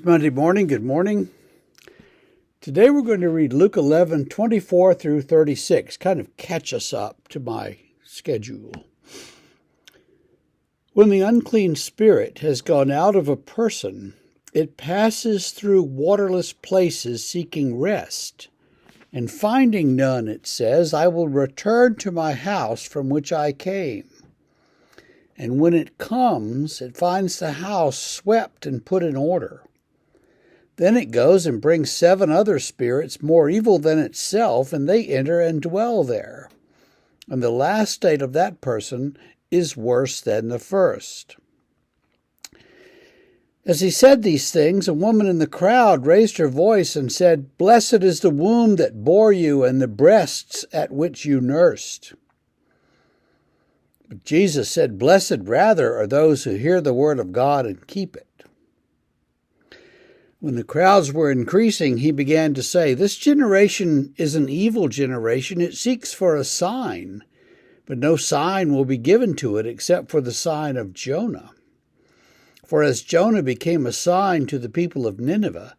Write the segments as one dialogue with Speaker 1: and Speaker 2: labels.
Speaker 1: It's Monday morning. Good morning. Today we're going to read Luke 11:24 through 36, kind of catch us up to my schedule. When the unclean spirit has gone out of a person, it passes through waterless places seeking rest. And finding none, it says, I will return to my house from which I came. And when it comes, it finds the house swept and put in order. Then it goes and brings 7 other spirits more evil than itself, and they enter and dwell there. And the last state of that person is worse than the first. As he said these things, a woman in the crowd raised her voice and said, Blessed is the womb that bore you and the breasts at which you nursed. But Jesus said, Blessed rather are those who hear the word of God and keep it. When the crowds were increasing, he began to say, This generation is an evil generation. It seeks for a sign, but no sign will be given to it except for the sign of Jonah. For as Jonah became a sign to the people of Nineveh,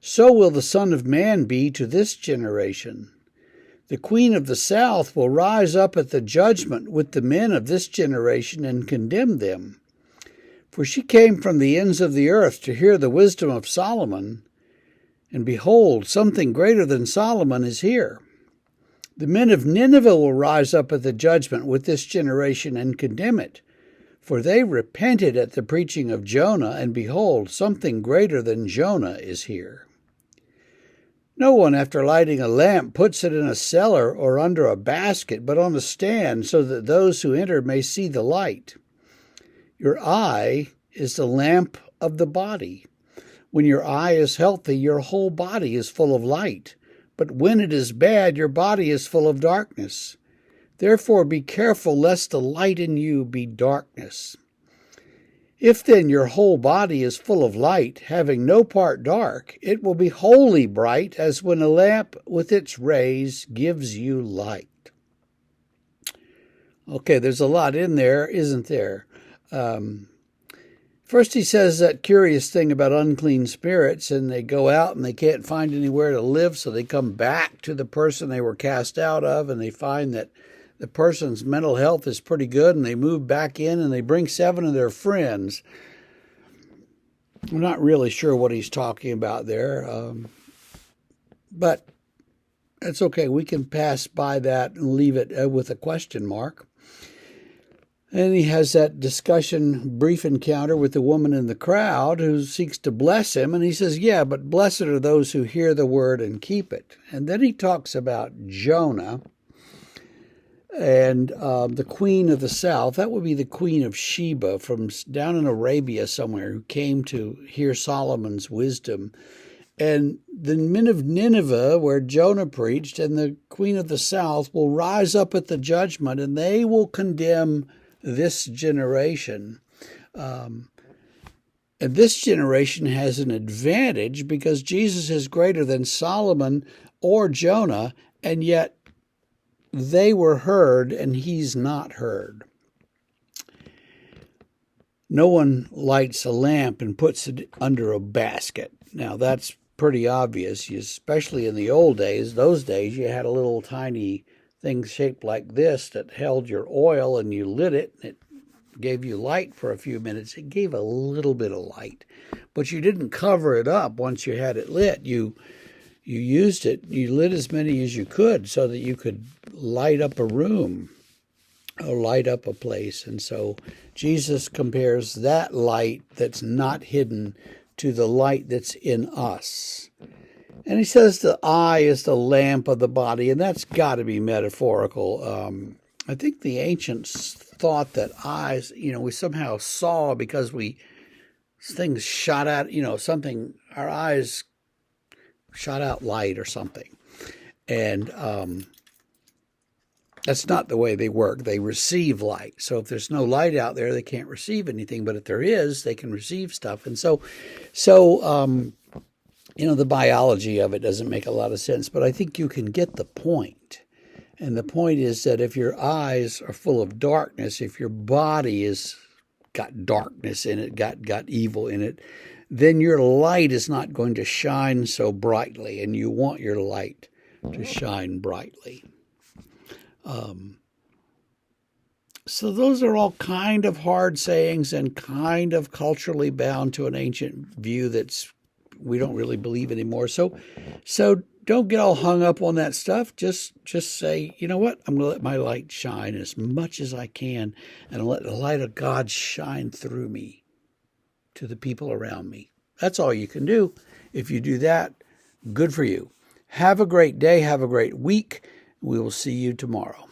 Speaker 1: so will the Son of Man be to this generation. The queen of the south will rise up at the judgment with the men of this generation and condemn them. For she came from the ends of the earth to hear the wisdom of Solomon, and behold, something greater than Solomon is here. The men of Nineveh will rise up at the judgment with this generation and condemn it, for they repented at the preaching of Jonah, and behold, something greater than Jonah is here. No one, after lighting a lamp, puts it in a cellar or under a basket, but on a stand, so that those who enter may see the light. Your eye is the lamp of the body. When your eye is healthy, your whole body is full of light. But when it is bad, your body is full of darkness. Therefore be careful lest the light in you be darkness. If then your whole body is full of light, having no part dark, it will be wholly bright, as when a lamp with its rays gives you light. Okay, there's a lot in there, isn't there? First he says that curious thing about unclean spirits, and they go out and they can't find anywhere to live, so they come back to the person they were cast out of, and they find that the person's mental health is pretty good, and they move back in and they bring 7 of their friends. I'm not really sure what he's talking about there, but that's okay. We can pass by that and leave it with a question mark. And he has that discussion, brief encounter with the woman in the crowd who seeks to bless him. And he says, yeah, but blessed are those who hear the word and keep it. And then he talks about Jonah and the queen of the south. That would be the queen of Sheba from down in Arabia somewhere, who came to hear Solomon's wisdom. And the men of Nineveh, where Jonah preached, and the queen of the south will rise up at the judgment, and they will condemn this generation. And this generation has an advantage because Jesus is greater than Solomon or Jonah, and yet they were heard and he's not heard. No one lights a lamp and puts it under a basket. Now that's pretty obvious, especially in the old days. Those days you had a little tiny thing shaped like this that held your oil, and you lit it, and it gave you light for a few minutes. It gave a little bit of light, but you didn't cover it up once you had it lit. You used it, you lit as many as you could so that you could light up a room or light up a place. And so Jesus compares that light that's not hidden to the light that's in us. And he says the eye is the lamp of the body, and that's got to be metaphorical. I think the ancients thought that eyes, we somehow saw because things shot out, something, our eyes shot out light or something. And that's not the way they work. They receive light. So if there's no light out there, they can't receive anything. But if there is, they can receive stuff. And so the biology of it doesn't make a lot of sense, but I think you can get the point. And the point is that if your eyes are full of darkness, if your body is got darkness in it, got evil in it, then your light is not going to shine so brightly, and you want your light to shine brightly. So those are all kind of hard sayings and kind of culturally bound to an ancient view that's we don't really believe anymore. So don't get all hung up on that stuff. Just say, you know what? I'm going to let my light shine as much as I can, and let the light of God shine through me to the people around me. That's all you can do. If you do that, good for you. Have a great day. Have a great week. We will see you tomorrow.